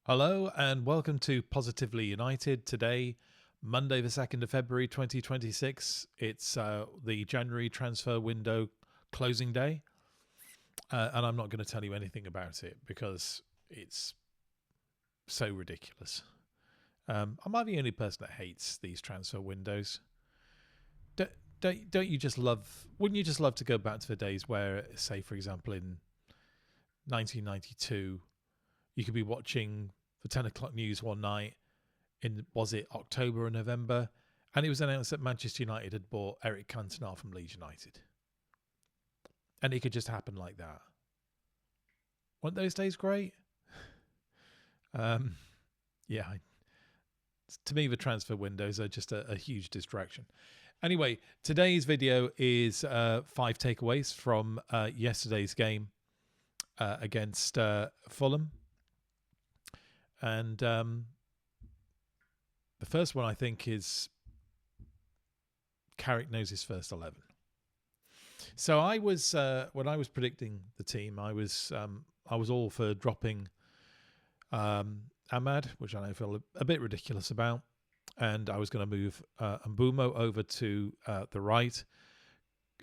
Hello and welcome to Positively United. Today, Monday the 2nd of February 2026. It's the January transfer window closing day. And I'm not going to tell you anything about it because it's so ridiculous. Am I the only person that hates these transfer windows? Don't you just love, wouldn't you just love to go back to the days where, say, for example, in 1992, you could be watching the 10 o'clock news one night in, was it October or November? And it was announced that Manchester United had bought Eric Cantona from Leeds United. And it could just happen like that. Weren't those days great? Yeah. To me, the transfer windows are just a huge distraction. Anyway, today's video is 5 takeaways from yesterday's game against Fulham. And the first one, I think, is Carrick knows his first 11. So I was when I was predicting the team, I was all for dropping Ahmad, which I know feel a bit ridiculous about, and I was going to move Mbumo over to the right.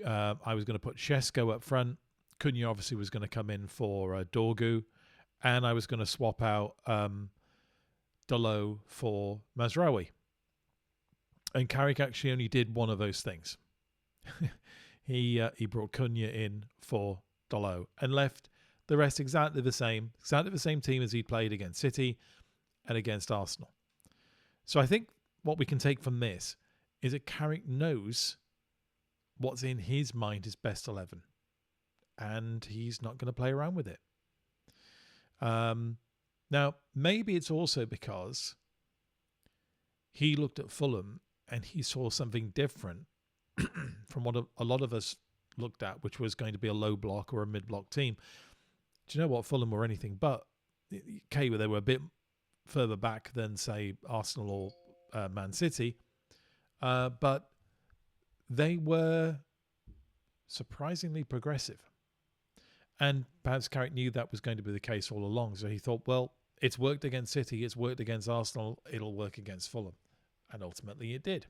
I was going to put Shesko up front. Cunha obviously was going to come in for Dorgu, and I was going to swap out Dalot for Mazraoui. And Carrick actually only did one of those things. He brought Cunha in for Dalot and left the rest exactly the same team as he played against City and against Arsenal. So I think what we can take from this is that Carrick knows what's in his mind his best 11, and he's not going to play around with it. Now, maybe it's also because he looked at Fulham and he saw something different from what a lot of us looked at, which was going to be a low block or a mid-block team. Do you know what? Fulham were anything but. Okay, they were a bit further back than, say, Arsenal or Man City, but they were surprisingly progressive. And perhaps Carrick knew that was going to be the case all along. So he thought, well, it's worked against City, it's worked against Arsenal, it'll work against Fulham. And ultimately it did.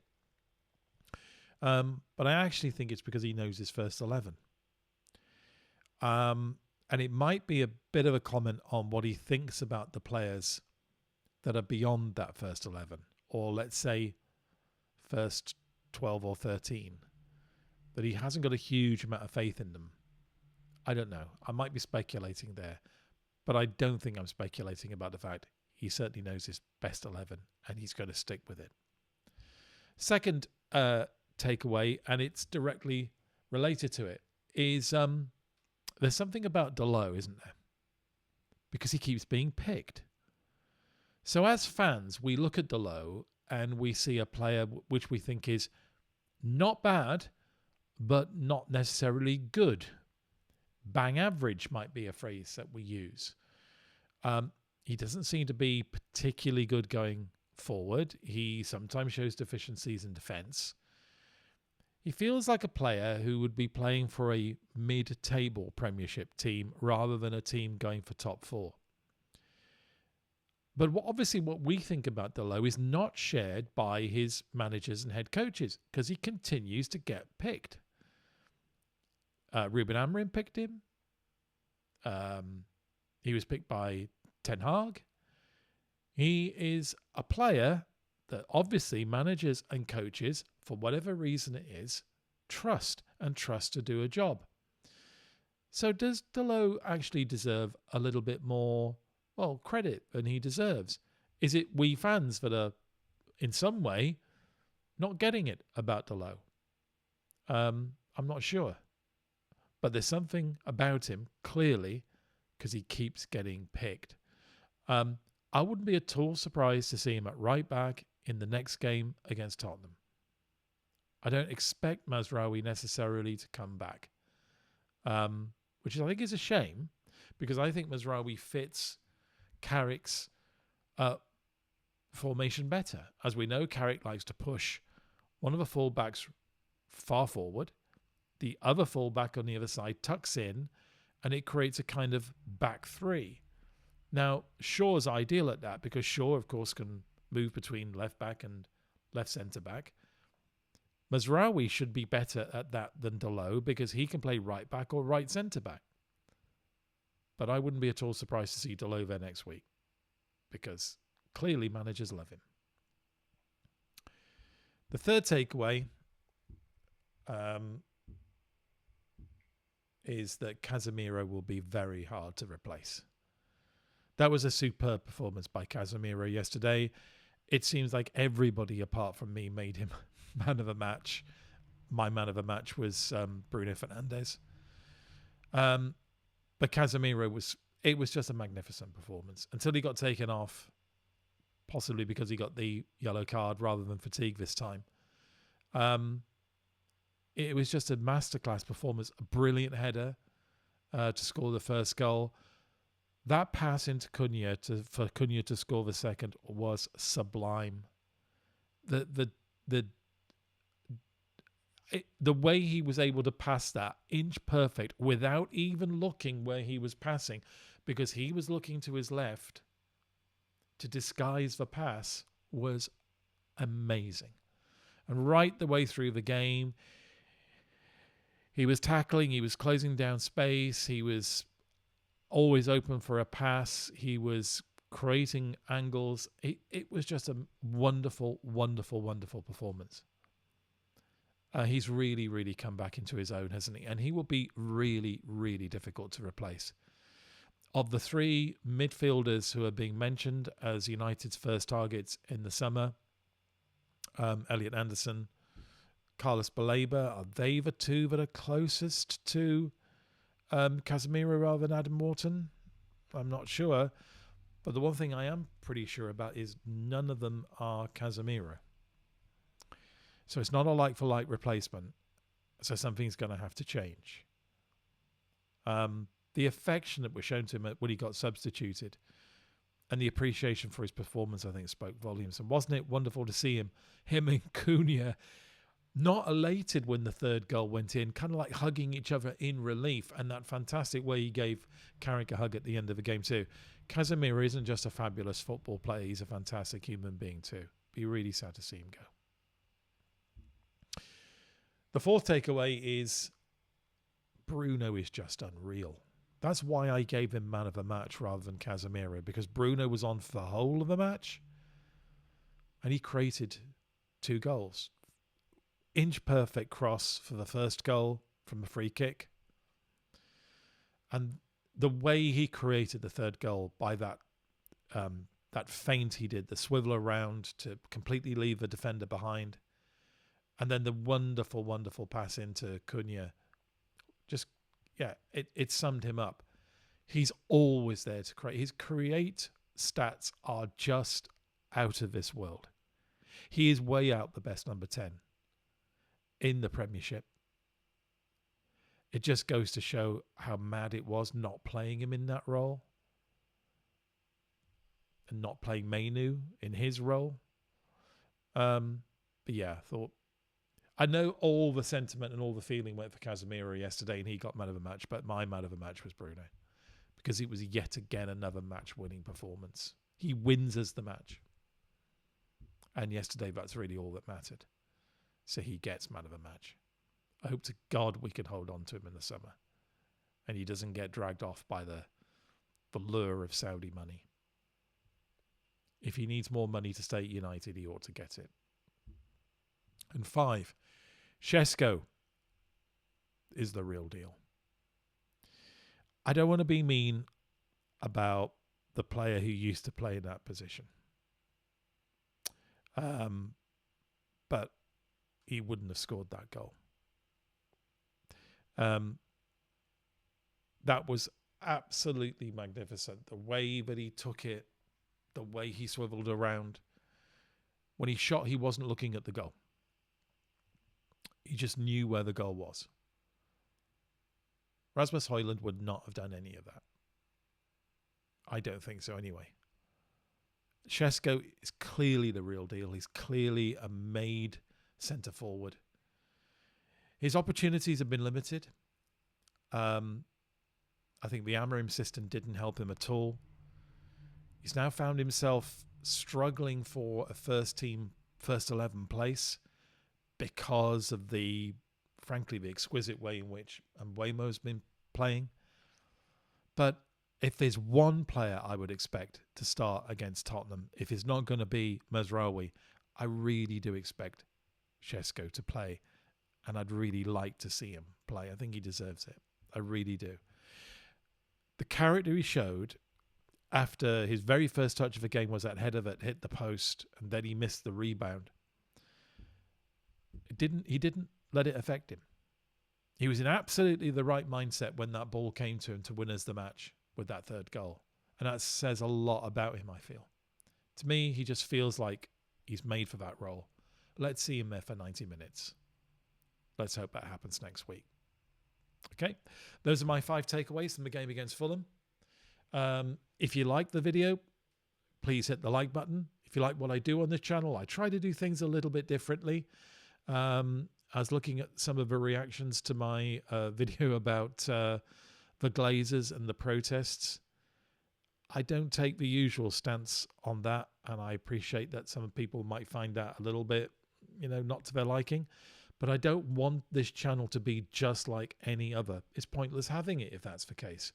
But I actually think it's because he knows his first 11. And it might be a bit of a comment on what he thinks about the players that are beyond that first 11. Or let's say first 12 or 13. That he hasn't got a huge amount of faith in them. I don't know. I might be speculating there. But I don't think I'm speculating about the fact he certainly knows his best 11 and he's going to stick with it. Second takeaway, and it's directly related to it, is there's something about Dalot, isn't there? Because he keeps being picked. So as fans, we look at Dalot and we see a player which we think is not bad, but not necessarily good. Bang average might be a phrase that we use. He doesn't seem to be particularly good going forward. He sometimes shows deficiencies in defence. He feels like a player who would be playing for a mid-table Premiership team rather than a team going for top 4. But obviously what we think about Dalot is not shared by his managers and head coaches because he continues to get picked. Ruben Amorim picked him. He was picked by Ten Hag. He is a player that obviously managers and coaches, for whatever reason it is, trust to do a job. So does Dalot actually deserve a little bit more, credit than he deserves? Is it we fans that are, in some way, not getting it about Dalot? I'm not sure. But there's something about him, clearly, because he keeps getting picked. I wouldn't be at all surprised to see him at right back in the next game against Tottenham. I don't expect Mazraoui necessarily to come back, which I think is a shame, because I think Mazraoui fits Carrick's formation better. As we know, Carrick likes to push one of the full-backs far forward. The other full-back on the other side tucks in, and it creates a kind of back three. Now, Shaw's ideal at that because Shaw, of course, can move between left back and left centre back. Mazraoui should be better at that than Dalot because he can play right back or right centre back. But I wouldn't be at all surprised to see Dalot there next week because clearly managers love him. The third takeaway is that Casemiro will be very hard to replace. That was a superb performance by Casemiro yesterday. It seems like everybody apart from me made him man of the match. My man of the match was Bruno Fernandes. But Casemiro was just a magnificent performance until he got taken off, possibly because he got the yellow card rather than fatigue this time. It was just a masterclass performance, a brilliant header to score the first goal. That pass into Cunha for Cunha to score the second was sublime. The way he was able to pass that inch perfect without even looking where he was passing, because he was looking to his left to disguise the pass, was amazing. And right the way through the game, he was tackling, he was closing down space, he was always open for a pass, he was creating angles. It was just a wonderful, wonderful, wonderful performance. He's really, really come back into his own, hasn't he? And he will be really, really difficult to replace. Of the three midfielders who are being mentioned as United's first targets in the summer, Elliot Anderson, Carlos Baleba, are they the two that are closest to Casemiro rather than Adam Wharton? I'm not sure. But the one thing I am pretty sure about is none of them are Casemiro. So it's not a like-for-like replacement. So something's going to have to change. The affection that was shown to him when he got substituted and the appreciation for his performance, I think, spoke volumes. And wasn't it wonderful to see him and Cunha not elated when the third goal went in, kind of like hugging each other in relief, and that fantastic way he gave Carrick a hug at the end of the game too. Casemiro isn't just a fabulous football player, he's a fantastic human being too. Be really sad to see him go. The fourth takeaway is Bruno is just unreal. That's why I gave him man of the match rather than Casemiro, because Bruno was on for the whole of the match and he created 2 goals. Inch perfect cross for the first goal from a free kick. And the way he created the third goal by that feint he did, the swivel around to completely leave the defender behind. And then the wonderful, wonderful pass into Cunha. It summed him up. He's always there to create. His create stats are just out of this world. He is way out the best number 10 in the Premiership. It just goes to show how mad it was not playing him in that role and not playing Mainu in his role. But yeah, I know all the sentiment and all the feeling went for Casemiro yesterday and he got man of the match, but my man of the match was Bruno because it was yet again another match-winning performance. He wins us the match. And yesterday, that's really all that mattered. So he gets man of the match. I hope to God we can hold on to him in the summer and he doesn't get dragged off by the lure of Saudi money. If he needs more money to stay at United, he ought to get it. And 5, Šeško is the real deal. I don't want to be mean about the player who used to play in that position. But he wouldn't have scored that goal. That was absolutely magnificent. The way that he took it, the way he swiveled around. When he shot, he wasn't looking at the goal. He just knew where the goal was. Rasmus Højlund would not have done any of that. I don't think so anyway. Šeško is clearly the real deal. He's clearly a made centre forward. His opportunities have been limited. I think the Amorim system didn't help him at all. He's now found himself struggling for a first-team, first-11 place because of frankly, the exquisite way in which Mbeumo's been playing. But if there's one player I would expect to start against Tottenham, if it's not going to be Mazraoui, I really do expect Šeško to play. And I'd really like to see him play. I think he deserves it. I really do. The character he showed after his very first touch of a game was that header that hit the post, and then he missed the rebound. He didn't let it affect him. He was in absolutely the right mindset when that ball came to him to win us the match with that third goal. And that says a lot about him, I feel. To me, he just feels like he's made for that role. Let's see him there for 90 minutes. Let's hope that happens next week. Okay, those are my 5 takeaways from the game against Fulham. If you like the video, please hit the like button. If you like what I do on this channel, I try to do things a little bit differently. I was looking at some of the reactions to my video about the Glazers and the protests. I don't take the usual stance on that, and I appreciate that some people might find that a little bit, not to their liking. But I don't want this channel to be just like any other. It's pointless having it if that's the case.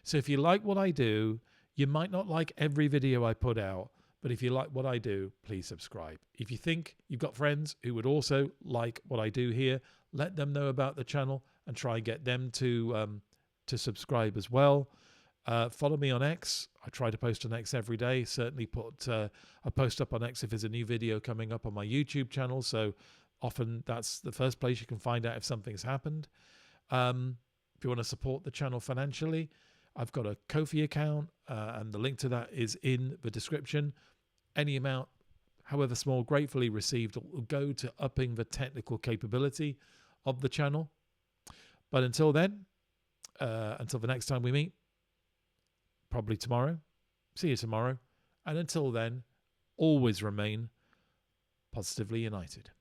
So if you like what I do, you might not like every video I put out, but if you like what I do, please subscribe. If you think you've got friends who would also like what I do here, let them know about the channel and try and get them to subscribe as well. Follow me on X. I try to post on X every day. Certainly put a post up on X if there's a new video coming up on my YouTube channel. So often that's the first place you can find out if something's happened. If you want to support the channel financially, I've got a Ko-fi account, and the link to that is in the description. Any amount, however small, gratefully received, will go to upping the technical capability of the channel. But until then, until the next time we meet, probably tomorrow, see you tomorrow. And until then, always remain positively united.